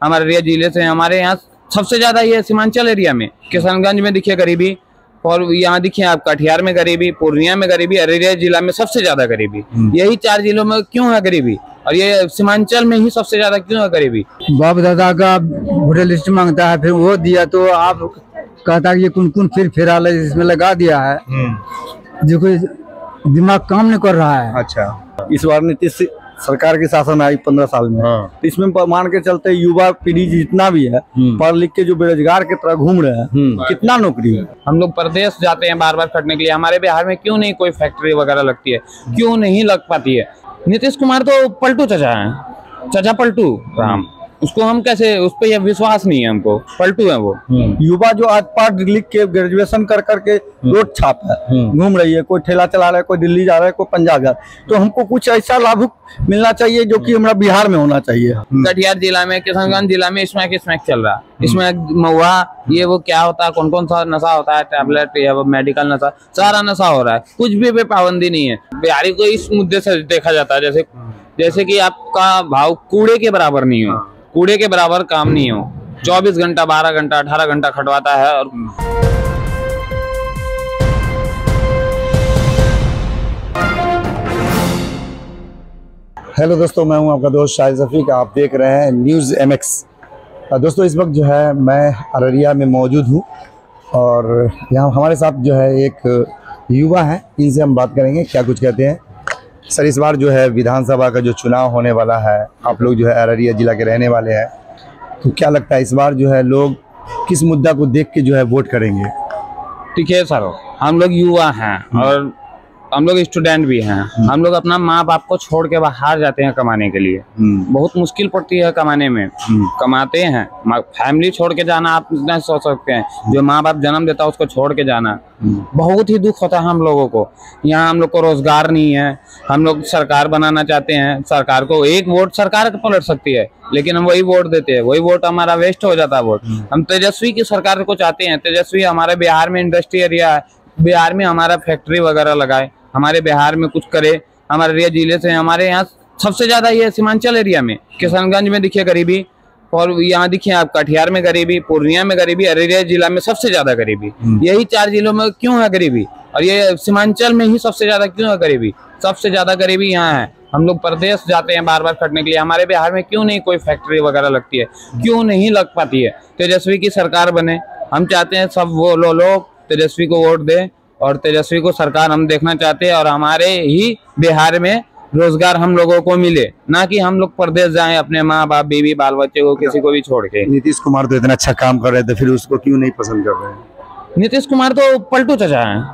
हमारे एरिया जिले से हमारे यहाँ सबसे ज्यादा ये सीमांचल एरिया में किशनगंज में दिखिए गरीबी, और यहाँ दिखिए आप कटिहार में गरीबी, पूर्णिया में गरीबी, अररिया जिला में सबसे ज्यादा गरीबी। यही 4 जिलों में क्यों है गरीबी, और ये सीमांचल में ही सबसे ज्यादा क्यों है गरीबी। बाप दादा का वोटर लिस्ट मांगता है, फिर वो दिया तो आप कहता है ये कौन कौन फिर इसमें लगा दिया है जो कोई दिमाग काम नहीं कर रहा है। अच्छा, इस बार नीतीश सरकार के शासन आई 15 साल में। तो इसमें मान के चलते युवा पीढ़ी जितना भी है पढ़ लिख के जो बेरोजगार की तरह घूम रहे हैं, कितना नौकरी है। हम लोग प्रदेश जाते हैं बार बार खटने के लिए, हमारे बिहार में क्यों नहीं कोई फैक्ट्री वगैरह लगती है, क्यों नहीं लग पाती है। नीतीश कुमार तो पलटू चचा है, चचा पलटू राम, उसको हम कैसे, उस पर यह विश्वास नहीं है हमको, पलटू है वो। युवा जो आज पढ़ लिख के ग्रेजुएशन कर करके रोड छाप है, घूम रही है, कोई ठेला चला रहा है, कोई दिल्ली जा रहा है, कोई पंजाब जा रहा है। तो हमको कुछ ऐसा लाभ मिलना चाहिए जो कि हमारा बिहार में होना चाहिए। कटिहार जिला में, किशनगंज जिला में स्मैक चल रहा है। इसमें महुआ ये वो क्या होता है, कौन कौन सा नशा होता है, टैबलेट या मेडिकल नशा, सारा नशा हो रहा है, कुछ भी पाबंदी नहीं है। बिहारी को इस मुद्दे से देखा जाता है जैसे कि आपका भाव कूड़े के बराबर नहीं हो, कूड़े के बराबर काम नहीं हो। 24 घंटा, 12 घंटा, 18 घंटा खटवाता है। और हेलो दोस्तों, मैं हूं आपका दोस्त शाहिद रफीक, आप देख रहे हैं न्यूज़ MX। दोस्तों इस वक्त जो है मैं अररिया में मौजूद हूं और यहाँ हमारे साथ जो है एक युवा है, इनसे हम बात करेंगे क्या कुछ कहते हैं। सर, इस बार जो है विधानसभा का जो चुनाव होने वाला है, आप लोग जो है अररिया जिला के रहने वाले हैं, तो क्या लगता है इस बार जो है लोग किस मुद्दा को देख के जो है वोट करेंगे? ठीक है सर, हम लोग युवा हैं और हम लोग स्टूडेंट भी हैं। हम लोग अपना माँ बाप को छोड़ के बाहर जाते हैं कमाने के लिए, बहुत मुश्किल पड़ती है कमाने में। कमाते हैं, फैमिली छोड़ के जाना आप नहीं सोच सकते हैं, जो माँ बाप जन्म देता है उसको छोड़ के जाना बहुत ही दुख होता है हम लोगों को। यहाँ हम लोग को रोजगार नहीं है, हम लोग सरकार बनाना चाहते हैं, सरकार को एक वोट सरकार पलट सकती है, लेकिन हम वही वोट देते हैं, वही वोट हमारा वेस्ट हो जाता है वोट। हम तेजस्वी की सरकार को चाहते हैं, तेजस्वी हमारे बिहार में इंडस्ट्री एरिया है, बिहार में हमारा फैक्ट्री वगैरह लगाए, हमारे बिहार में कुछ करे। हमारे एरिया जिले से हमारे यहाँ सबसे ज्यादा ये सीमांचल एरिया में किशनगंज में दिखिए गरीबी, और यहाँ दिखिए आप कटिहार में गरीबी, पूर्णिया में गरीबी, अररिया जिला में सबसे ज्यादा गरीबी। यही 4 जिलों में क्यों है गरीबी, और ये सीमांचल में ही सबसे ज्यादा क्यों है गरीबी। सबसे ज्यादा गरीबी यहाँ है। हम लोग प्रदेश जाते हैं बार बार खटने के लिए, हमारे बिहार में क्यों नहीं कोई फैक्ट्री वगैरह लगती है, क्यों नहीं लग पाती है। तेजस्वी की सरकार बने, हम चाहते हैं सब वो लोग तेजस्वी को वोट दें, और तेजस्वी को सरकार हम देखना चाहते हैं, और हमारे ही बिहार में रोजगार हम लोगों को मिले, ना कि हम लोग प्रदेश जाएं अपने माँ बाप, बीवी बाल बच्चे को किसी को भी छोड़ के। नीतीश कुमार तो इतना अच्छा काम कर रहे थे, फिर उसको क्यों नहीं पसंद कर रहे हैं? नीतीश कुमार तो पलटू चचा है,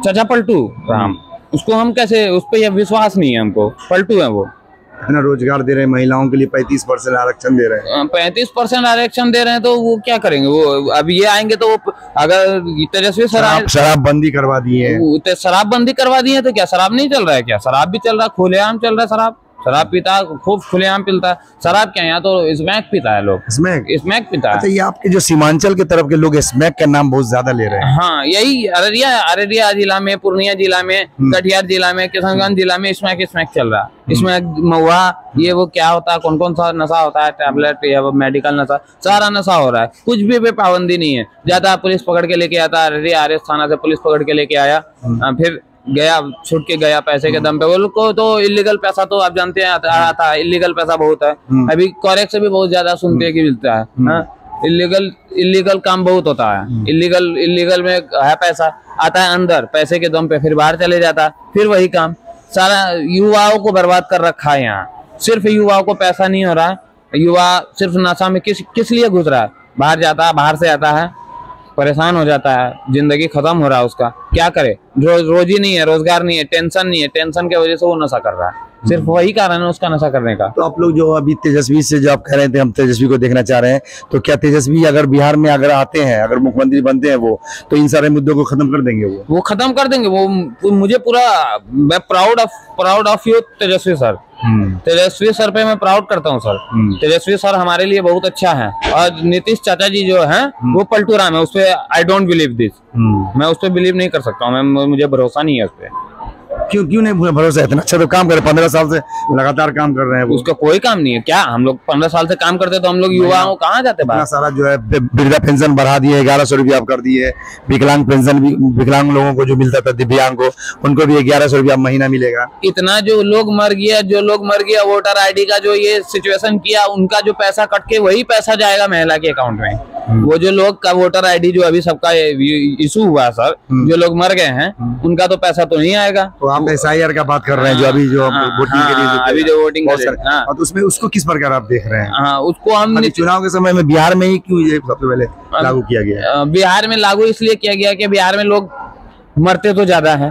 चचा पलटू राम, उसको हम कैसे, उस पर यह विश्वास नहीं है हमको, पलटू है वो। इतना रोजगार दे रहे हैं, महिलाओं के लिए 35% आरक्षण दे रहे हैं। 35% आरक्षण दे रहे हैं तो वो क्या करेंगे, वो अब ये आएंगे तो अगर तेजस्वी शराब बंदी करवा दी है, शराब बंदी करवा दी है तो क्या शराब नहीं चल रहा है? क्या शराब भी चल रहा है, खुलेआम चल रहा है। शराब पीता है, खूब खुलेआम पीता है। शराब क्या, यहाँ तो स्मैक पीता है लोग, स्मैक पीता है। अच्छा, ये आपके जो सीमांचल की तरफ के लोग स्मैक का नाम बहुत ज्यादा ले रहे हैं। हाँ, यही अररिया जिला में, पूर्णिया जिला में, कटिहार जिला में, किशनगंज जिला में स्मैक चल रहा है। इसमें महुआ ये वो क्या होता है, कौन कौन सा नशा होता है, टैबलेट या वो मेडिकल नशा, सारा नशा हो रहा है, कुछ भी पाबंदी नहीं है। ज्यादा पुलिस पकड़ के लेके आता है, अररिया RS थाना से पुलिस पकड़ के लेके आया, फिर गया, छूट के गया पैसे के दम पे। वो लोग को तो इलीगल पैसा तो आप जानते हैं आता है, इलीगल पैसा बहुत है। अभी कॉरेक्ट से भी बहुत ज्यादा सुनते हैं कि मिलता है। इलीगल काम बहुत होता है, इलीगल में है पैसा, आता है अंदर पैसे के दम पे, फिर बाहर चले जाता है, फिर वही काम। सारा युवाओं को बर्बाद कर रखा है यहाँ। सिर्फ युवाओं को पैसा नहीं हो रहा है, युवा सिर्फ नशा में किस लिए घुस रहा है, बाहर जाता है, बाहर से आता है, परेशान हो जाता है, जिंदगी खत्म हो रहा है उसका, क्या करे, रोजी नहीं है, रोजगार नहीं है, टेंशन नहीं है, टेंशन की वजह से वो नशा कर रहा है। सिर्फ वही कारण है उसका नशा करने का। तो आप लोग जो अभी तेजस्वी से जो आप कह रहे थे हम तेजस्वी को देखना चाह रहे हैं, तो क्या तेजस्वी अगर बिहार में अगर आते हैं, अगर मुख्यमंत्री बनते हैं वो, तो इन सारे मुद्दों को खत्म कर देंगे? वो खत्म कर देंगे। वो मुझे पूरा, मैं proud of you Tejashwi sir. Tejashwi sir पे मैं प्राउड करता हूँ सर। तेजस्वी सर हमारे लिए बहुत अच्छा है, और नीतीश चाचा जी जो है वो पलटू राम है, उस पर आई डोंट बिलीव दिस। मैं उस पर बिलीव नहीं कर सकता हूँ, मुझे भरोसा नहीं है उस पर। क्यों नहीं भरोसा है? इतना अच्छा तो काम करे, 15 साल से लगातार काम कर रहे हैं वो। उसका कोई काम नहीं है क्या? हम लोग 15 साल से काम करते तो हम लोग युवाओं कहाँ जाते इतना बाहर? सारा जो है वृद्धा पेंशन बढ़ा दिए, 1100 रुपया आप कर दिए। विकलांग पेंशन भी विकलांग लोगों को जो मिलता था, दिव्यांग को, उनको भी 1100 रुपया महीना मिलेगा। इतना जो लोग मर गया वोटर आईडी का जो ये सिचुएशन किया, उनका जो पैसा कट के वही पैसा जाएगा महिला के अकाउंट में। वो जो लोग का वोटर आईडी जो अभी सबका इशू हुआ सर, जो लोग मर गए हैं उनका तो पैसा तो नहीं आएगा। तो आप SIR का बात कर रहे हैं, जो अभी जो वोटिंग के लिए अभी जो वोटिंग तो उसमें उसको किस प्रकार आप देख रहे हैं? हाँ, उसको हमने चुनाव के समय में बिहार में ही क्यों ये सबसे पहले लागू किया गया? बिहार में लागू इसलिए किया गया कि बिहार में लोग मरते तो ज्यादा है।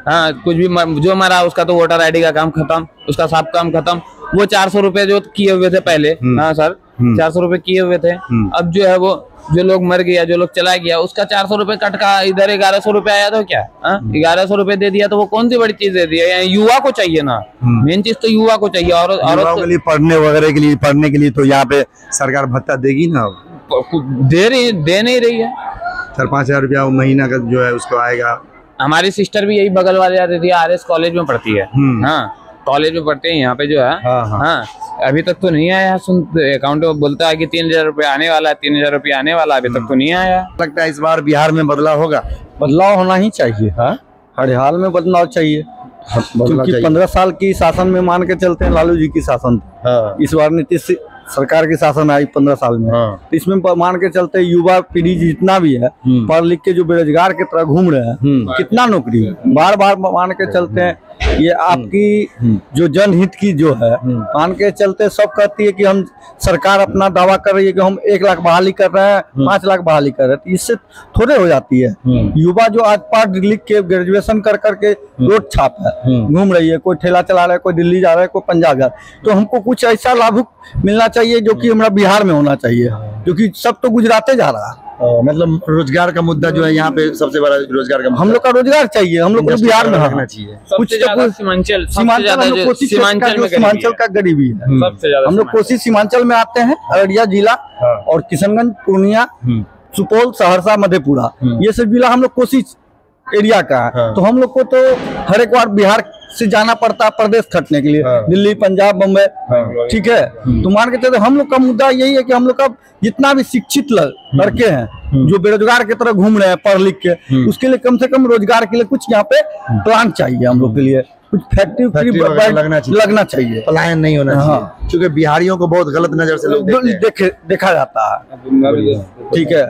हाँ, कुछ भी जो मरा उसका तो वोटर आईडी का काम खत्म, उसका सब काम खत्म। वो 400 रुपए जो किए हुए थे पहले, हाँ सर, 400 रुपए किए हुए थे। अब जो है वो जो लोग मर गया, जो लोग चला गया, उसका 400 रुपए कट का इधर 1100 रुपए आया तो क्या 1100 रुपए दे दिया तो वो कौन सी बड़ी चीज दे दिया? युवा को चाहिए ना, मेन चीज तो युवा को चाहिए। और के लिए पढ़ने वगैरह के लिए, पढ़ने के लिए तो यहाँ पे सरकार भत्ता देगी ना? दे नहीं रही है। 4-5 हजार रुपया महीना का जो है उसको आएगा। हमारी सिस्टर भी यही बगल वाले जाती थी, RS कॉलेज में पढ़ती है। हाँ, कॉलेज में पढ़ते हैं यहाँ पे जो है। हाँ, अभी तक तो नहीं आया। सुन अकाउंट में बोलता है कि 3000 रुपया आने वाला है, 3000 रुपया आने वाला, अभी तक तो नहीं आया। लगता है इस बार बिहार में बदलाव होगा? बदलाव होना ही चाहिए। हर हाल में बदलाव चाहिए, क्योंकि 15 साल की शासन में मान के चलते हैं लालू जी की शासन। इस बार नीतीश सरकार की शासन आई 15 साल में। इसमें मान के चलते युवा पीढ़ी जितना भी है, पढ़ लिख के जो बेरोजगार की तरह घूम रहे हैं, कितना नौकरी बार बार मान के चलते हैं। ये आपकी जो जनहित की जो है मान के चलते सब कहती है कि हम सरकार अपना दावा कर रही है कि हम 1 लाख बहाली कर रहे हैं, 5 लाख बहाली कर रहे हैं। इससे थोड़े हो जाती है। युवा जो आज पढ़ लिख के ग्रेजुएशन कर करके रोड छाप है, घूम रही है, कोई ठेला चला रहा है, कोई दिल्ली जा रहा है, कोई पंजाब जा रहा है। तो हमको कुछ ऐसा लाभ मिलना चाहिए जो कि हमारा बिहार में होना चाहिए, क्योंकि सब तो गुजराते जा रहा है। मतलब रोजगार का मुद्दा जो है यहाँ पे सबसे बड़ा रोजगार का, हम लोग का रोजगार चाहिए, हम लोग को बिहार में रखना चाहिए। कुछ सीमांचल का गरीबी है। हम लोग कोशिश सीमांचल में आते हैं, अररिया जिला और किशनगंज, पूर्णिया, सुपौल, सहरसा, मधेपुरा, ये सब जिला हम लोग कोशिश एरिया का है। तो हम लोग को तो हर एक बार बिहार से जाना पड़ता है प्रदेश खटने के लिए, दिल्ली, पंजाब, बम्बई, ठीक है। तो मान के चलते हम लोग का मुद्दा यही है कि हम लोग का जितना भी शिक्षित लड़के हैं जो बेरोजगार की तरह घूम रहे हैं पढ़ लिख के, उसके लिए कम से कम रोजगार के लिए कुछ यहाँ पे प्लान चाहिए। हम लोग के लिए कुछ फैक्ट्री लगना चाहिए, पलायन नहीं होना चाहिए, क्योंकि बिहारियों को बहुत गलत नजर से लोग देखा जाता है, ठीक है।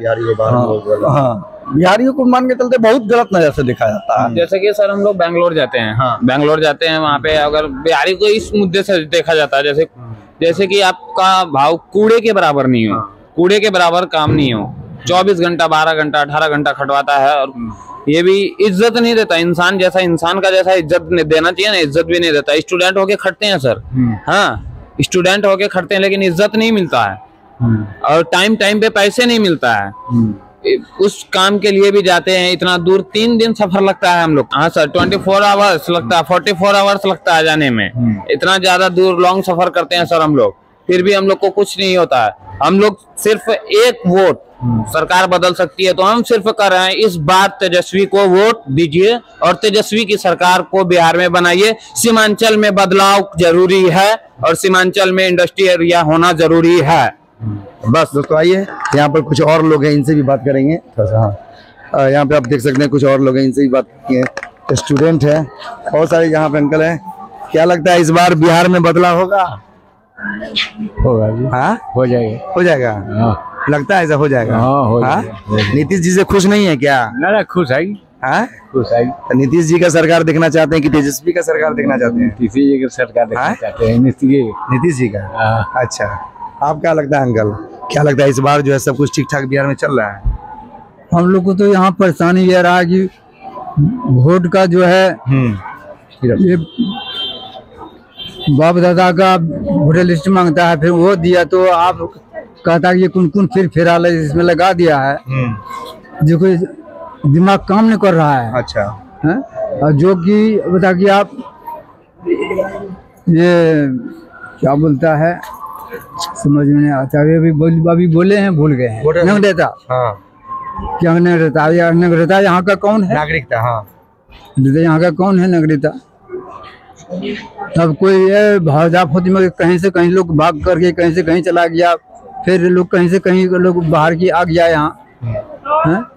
बिहारियों को मान के चलते बहुत गलत नजर से देखा जाता है। जैसे कि सर हम लोग बैंगलोर जाते हैं, बैंगलोर जाते हैं, वहाँ पे अगर बिहारी को इस मुद्दे से देखा जाता है, जैसे कि आपका भाव कूड़े के बराबर नहीं हो, कूड़े के बराबर काम नहीं हो, 24 घंटा 12 घंटा 18 घंटा खटवाता है, और ये भी इज्जत नहीं देता। इंसान का जैसा इज्जत देना चाहिए ना, इज्जत भी नहीं देता। स्टूडेंट होके खटते हैं सर, हाँ, स्टूडेंट होके खटते हैं, लेकिन इज्जत नहीं मिलता है, और टाइम पे पैसे नहीं मिलता है। उस काम के लिए भी जाते हैं इतना दूर, 3 दिन सफर लगता है हम लोग। हाँ सर, 24 आवर्स लगता है, 44 आवर्स लगता है जाने में। इतना ज्यादा दूर लॉन्ग सफर करते हैं सर हम लोग, फिर भी हम लोग को कुछ नहीं होता है। हम लोग सिर्फ एक वोट, सरकार बदल सकती है तो हम सिर्फ कर रहे हैं इस बार, तेजस्वी को वोट दीजिए और तेजस्वी की सरकार को बिहार में बनाइए। सीमांचल में बदलाव जरूरी है और सीमांचल में इंडस्ट्री एरिया होना जरूरी है। बस दोस्तों, आइए यहाँ पर कुछ और लोग हैं, इनसे भी बात करेंगे। यहाँ पे आप देख सकते हैं कुछ और लोग हैं, इनसे भी बात किए, स्टूडेंट है, बहुत सारे यहाँ पे अंकल हैं। क्या लगता है इस बार बिहार में बदलाव होगा? होगा जी, हाँ हो जाएगा, हो जाएगा। लगता है ऐसा हो जाएगा? हाँ, नीतीश जी से खुश नहीं है क्या? ना खुश है, हाँ खुश है। तो नीतीश जी का सरकार देखना चाहते हैं कि तेजस्वी का सरकार देखना चाहते हैं? नीतीश जी का सरकार देखना चाहते हैं। नीतीश जी का, अच्छा। आप क्या लगता है अंकल, क्या लगता है इस बार जो है सब कुछ ठीक ठाक बिहार में चल रहा है? हम लोग को तो यहाँ परेशानी ये रहा कि वोट का जो है ये बाप दादा का वोटर लिस्ट मांगता है, फिर वो दिया तो आप कहता है ये कौन फिर इसमें लगा दिया है, जो कोई दिमाग काम नहीं कर रहा है। अच्छा है? और जो कि बता कि आप ये क्या बोलता है समझ में नहीं आता। अभी बोले हैं, भूल गए हैं। नगदेता, क्या नगदेता यहाँ का कौन है? नागरिकता, हाँ, यहाँ का कौन है नागरिकता? तब कोई ये भाजाफोती में कहीं से कहीं लोग भाग करके कहीं से कहीं चला गया, फिर लोग कहीं से कहीं लोग बाहर की आ गया यहाँ।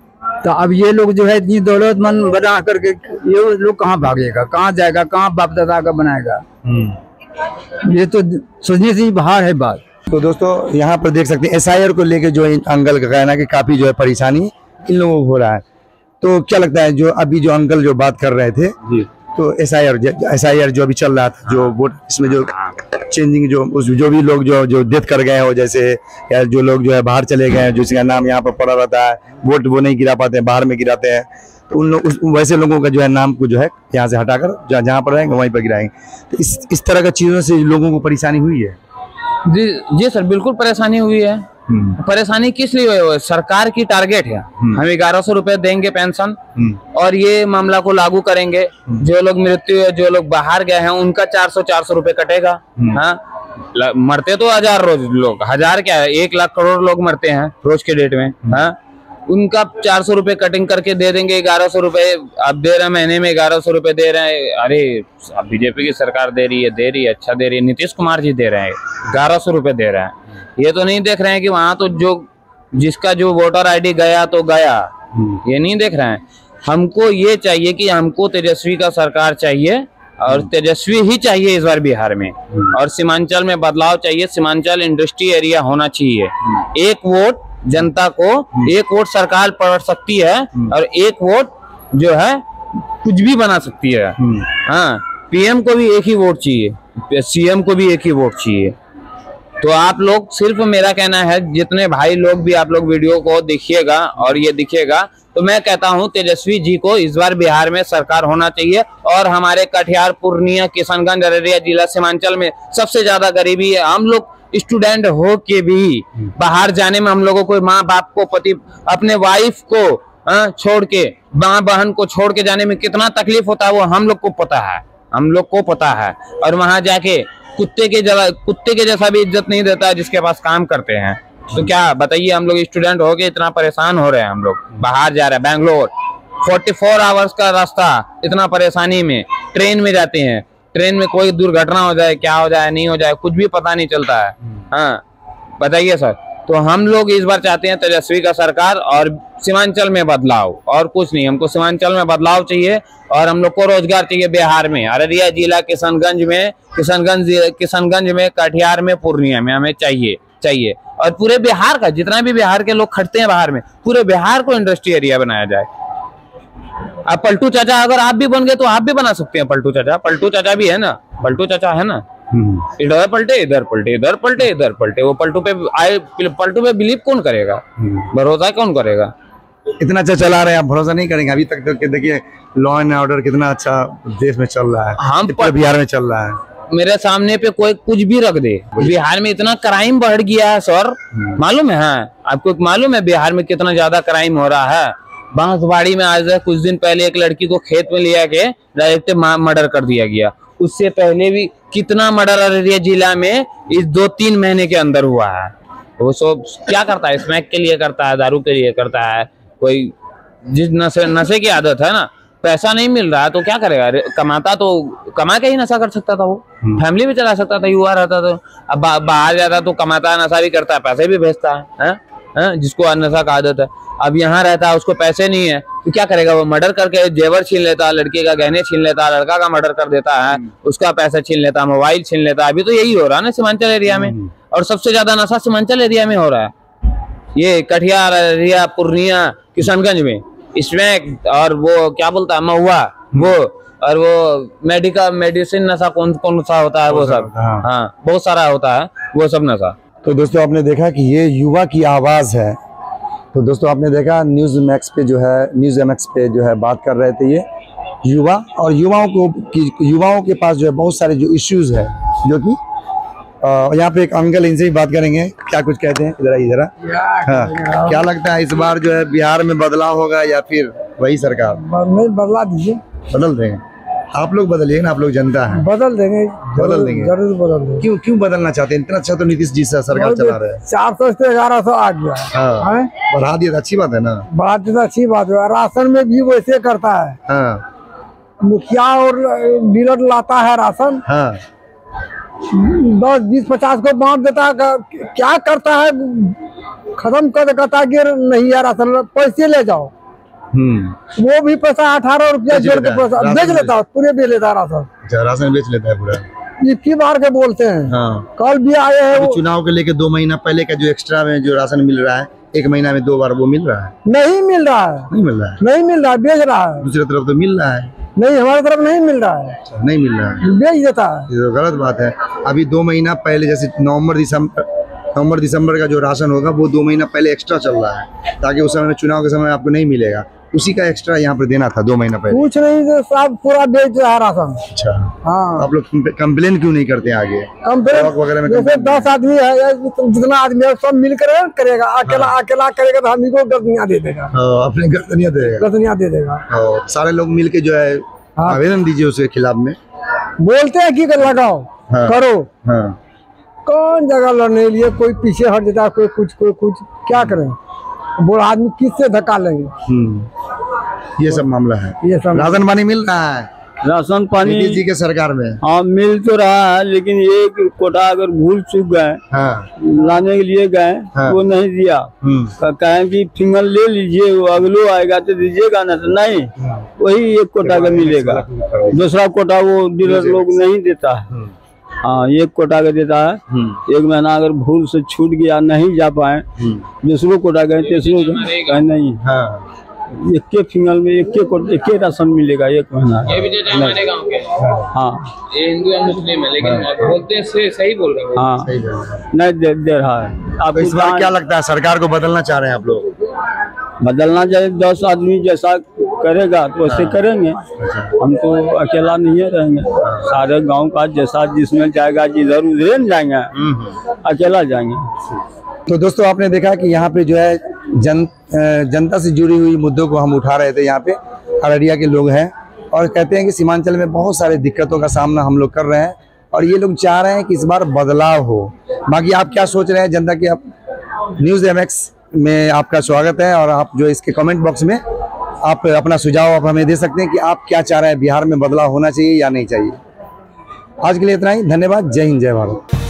तो अब ये लोग जो है इतनी दौलतमंद बना करके ये लोग कहाँ भागेगा, कहाँ जाएगा, कहाँ बाप दादा का बनाएगा? ये तो सोचने से ही बाहर है बात। तो दोस्तों यहाँ पर देख सकते हैं SIR को लेके जो अंकल का कहना कि काफी जो है परेशानी इन लोगों को हो रहा है। तो क्या लगता है जो अभी जो अंकल जो बात कर रहे थे जी, तो SIR जो अभी चल रहा था, जो वोट इसमें जो चेंजिंग जो भी लोग जो डेथ कर गए हो, जैसे या जो लोग जो है बाहर चले गए हैं, जिसका नाम यहाँ पर पड़ा रहता है, वोट वो नहीं गिरा पाते हैं, बाहर में गिराते हैं, तो उन लोग वैसे लोगों का जो है नाम को जो है यहाँ से हटाकर जहाँ पर रहेंगे वहीं पर गिराएंगे। तो इस तरह का चीजों से लोगों को परेशानी हुई है। जी सर, बिल्कुल परेशानी हुई है। परेशानी किस लिए हुई है? सरकार की टारगेट है, हम 1100 रुपए देंगे पेंशन और ये मामला को लागू करेंगे। जो लोग मृत्यु, जो लोग बाहर गए हैं उनका 400 रुपए कटेगा। हाँ, मरते तो 1000 रोज लोग, 1000 क्या है, 1 लाख करोड़ लोग मरते हैं रोज के डेट में। हाँ, उनका 400 रुपए कटिंग करके दे देंगे। 1100 रुपए अब दे रहे हैं, महीने में 1100 रुपए दे रहे हैं। अरे अब बीजेपी की सरकार दे रही है, अच्छा दे रही है, नीतीश कुमार जी दे रहे हैं, 1100 रुपए दे रहे हैं। ये तो नहीं देख रहे हैं कि वहां तो जो जिसका जो वोटर ID गया तो गया, ये नहीं देख रहे हैं। हमको ये चाहिए कि हमको तेजस्वी का सरकार चाहिए और तेजस्वी ही चाहिए इस बार बिहार में, और सीमांचल में बदलाव चाहिए। सीमांचल इंडस्ट्री एरिया होना चाहिए। एक वोट जनता को, एक वोट सरकार पड़ सकती है और एक वोट जो है कुछ भी बना सकती है। हाँ, PM को भी एक ही वोट चाहिए, CM को भी एक ही वोट चाहिए। तो आप लोग, सिर्फ मेरा कहना है, जितने भाई लोग भी आप लोग वीडियो को देखिएगा और ये दिखेगा, तो मैं कहता हूं तेजस्वी जी को इस बार बिहार में सरकार होना चाहिए। और हमारे कटिहार, पूर्णिया, किशनगंज, अररिया जिला सीमांचल में सबसे ज्यादा गरीबी है। हम लोग स्टूडेंट हो के भी बाहर जाने में हम लोगों को, माँ बाप को, पति, अपने वाइफ को छोड़ के, माँ बहन को छोड़ के जाने में कितना तकलीफ होता है वो हम लोग को पता है। और वहां जाके कुत्ते के जैसा भी इज्जत नहीं देता है जिसके पास काम करते हैं। तो क्या बताइए, हम लोग स्टूडेंट हो के इतना परेशान हो रहे हैं। हम लोग बाहर जा रहे हैं, बैंगलोर 44 आवर्स का रास्ता, इतना परेशानी में ट्रेन में जाते हैं। ट्रेन में कोई दुर्घटना हो जाए, क्या हो जाए, नहीं हो जाए, कुछ भी पता नहीं चलता है। हाँ, बताइए सर। तो हम लोग इस बार चाहते हैं तेजस्वी का सरकार और सीमांचल में बदलाव, और कुछ नहीं। हमको सीमांचल में बदलाव चाहिए और हम लोग को रोजगार चाहिए बिहार में, अररिया जिला, किशनगंज में, कटिहार में, पूर्णिया में हमें चाहिए। और पूरे बिहार का, जितना भी बिहार के लोग खटते हैं बाहर में, पूरे बिहार को इंडस्ट्री एरिया बनाया जाए। अब पलटू चाचा अगर आप भी बन गए तो आप भी बना सकते हैं। पलटू चाचा भी है ना, इधर पलटे, इधर पलटे। वो पलटू पे बिलीव कौन करेगा? भरोसा कौन करेगा? इतना अच्छा चला रहे हैं, आप भरोसा नहीं करेंगे। अभी तक तो देखिए लॉ एंड ऑर्डर कितना अच्छा देश में चल रहा है, हम बिहार में चल रहा है। मेरे सामने पे कोई कुछ भी रख दे। बिहार में इतना क्राइम बढ़ गया है सर, मालूम है? आपको मालूम है बिहार में कितना ज्यादा क्राइम हो रहा है? बांसवाड़ी में आज कुछ दिन पहले एक लड़की को खेत में लिया के डायरेक्ट मर्डर कर दिया गया। उससे पहले भी कितना मर्डर अररिया जिला में इस 2-3 महीने के अंदर हुआ है। वो सब क्या करता है? स्मैक के लिए करता है, दारू के लिए करता है। कोई जिस नशे की आदत है ना, पैसा नहीं मिल रहा है तो क्या करेगा? कमाता तो कमा के ही नशा कर सकता था, वो फैमिली भी चला सकता था, युवा रहता तो। अब बाहर जाता तो कमाता, नशा भी करता है, पैसे भी भेजता है, जिसको नशा का आदत है। अब यहाँ रहता है, उसको पैसे नहीं है तो क्या करेगा? वो मर्डर करके जेवर छीन लेता, लड़के का गहने छीन लेता, लड़का का मर्डर कर देता है, उसका पैसा छीन लेता, मोबाइल छीन लेता। अभी तो यही हो रहा है ना सीमांचल एरिया में, और सबसे ज्यादा नशा सीमांचल एरिया में हो रहा है। ये कटिहार, अररिया, पूर्णिया, किशनगंज में इसमें, और वो क्या बोलता है, महुआ, वो, और वो मेडिसिन नशा कौन सा होता है, वो सब। हाँ, बहुत सारा होता है वो सब नशा। तो दोस्तों आपने देखा कि ये युवा की आवाज़ है। तो दोस्तों आपने देखा न्यूज़ एमएक्स पे जो है बात कर रहे थे ये युवा, और युवाओं के पास जो है बहुत सारे जो इश्यूज़ है, जो कि यहाँ पे एक अंकल, इनसे ही बात करेंगे, क्या कुछ कहते हैं, इधर हाँ, क्या लगता है इस बार जो है बिहार में बदलाव होगा या फिर वही सरकार? बदला दीजिए, बदल देंगे। आप लोग बदलिए ना, आप लोग जनता है, बदल देंगे, जरूर बदल देंगे। क्यों बदलना चाहते हैं? इतना अच्छा तो नीतीश जी से सरकार चला रहे हैं। 400 से 1100 आ गया। हाँ, बढ़ा दिया तो अच्छी बात है ना, बात तो अच्छी बात है। राशन में भी वैसे करता है। हाँ, मुखिया और डीलर लाता है राशन, हाँ 10, 20, 50 को बांट देता है। क्या करता है, खत्म कर देता कि नहीं यार राशन पैसे ले जाओ। वो भी पैसा 18 रुपया जेल के पैसा बेच लेता है, पूरे बेच लेता है राशन। राशन बेच लेता है पूरा, इक्की बार के बोलते हैं। हाँ। कल भी आए हैं चुनाव के लेके 2 महीना पहले का जो एक्स्ट्रा में जो राशन मिल रहा है, 1 महीना में 2 बार वो मिल रहा है? नहीं मिल रहा है, नहीं मिल रहा है, नहीं मिल रहा है, बेच रहा है। दूसरी तरफ तो मिल रहा है। नहीं, हमारी तरफ नहीं मिल रहा है, नहीं मिल रहा है, बेच देता है। ये तो गलत बात है। अभी 2 महीना पहले जैसे नवंबर दिसंबर का जो राशन होगा वो 2 महीना पहले एक्स्ट्रा चल रहा है, ताकि उस समय चुनाव के समय आपको नहीं मिलेगा, उसी का एक्स्ट्रा यहाँ पर देना था 2 महीना पहले। कुछ नहीं, तो सब पूरा बेच रहा है राशन। अच्छा, हाँ। आप लोग कंप्लेन क्यों नहीं करते आगे? कंप्लेन वगैरह में जैसे 10 आदमी है या जितना आदमी है सब मिलकर करेगा, अकेला करेगा तो हम को गर्दनियाँ दे देगा, अपने गर्दनियाँ देगा, गर्दनियाँ दे देगा। सारे लोग मिल के जो है आवेदन दीजिए उसके खिलाफ में। बोलते हैं कि लगाओ, करो, कौन जगह लड़ने के लिए कोई पीछे हट जाता है, कोई कुछ क्या करें, बूढ़ा आदमी किससे धक्का लेंगे। ये सब मामला है। ये सब राशन पानी मिल रहा है? राशन पानी नीतीश जी के सरकार में हाँ मिल तो रहा है, लेकिन एक कोटा अगर भूल चूक गए, लाने के लिए गए, वो नहीं दिया, कहें कि फिंगर ले लीजिए, वो अगलो आएगा तो दीजिएगा ना, तो नहीं, वही एक कोटा का मिलेगा, दूसरा कोटा वो डीलर लोग नहीं देता है। हाँ, एक कोटा का देता है। 1 महीना अगर भूल से छूट गया, नहीं जा पाए, दूसरों कोटा गए, तीसरों कहे नहीं, एक फिंगर में एक राशन मिलेगा 1 महीना। ये भी जो हमारे गांव के, हाँ ये हिंदू या मुस्लिम है, लेकिन बोलते हैं सही बोल रहे हो। हाँ नहीं दे रहा है। आपको इस बार क्या लगता है, सरकार को बदलना चाह रहे हैं आप लोग? बदलना चाहिए, 10 आदमी जैसा करेगा तो वैसे करेंगे, हम तो अकेला नहीं रहेंगे, सारे गांव का जैसा जिसमें जाएगा, जिधर उधर जाएंगे, अकेला जाएंगे। तो दोस्तों आपने देखा कि यहाँ पे जो है जनता से जुड़ी हुई मुद्दों को हम उठा रहे थे। यहाँ पे अररिया के लोग हैं और कहते हैं कि सीमांचल में बहुत सारे दिक्कतों का सामना हम लोग कर रहे हैं और ये लोग चाह रहे हैं कि इस बार बदलाव हो। बाकी आप क्या सोच रहे हैं जनता के? न्यूज़ MX में आपका स्वागत है और आप जो इसके कमेंट बॉक्स में आप अपना सुझाव आप हमें दे सकते हैं कि आप क्या चाह रहे हैं, बिहार में बदलाव होना चाहिए या नहीं चाहिए। आज के लिए इतना ही, धन्यवाद। जय हिंद, जय भारत।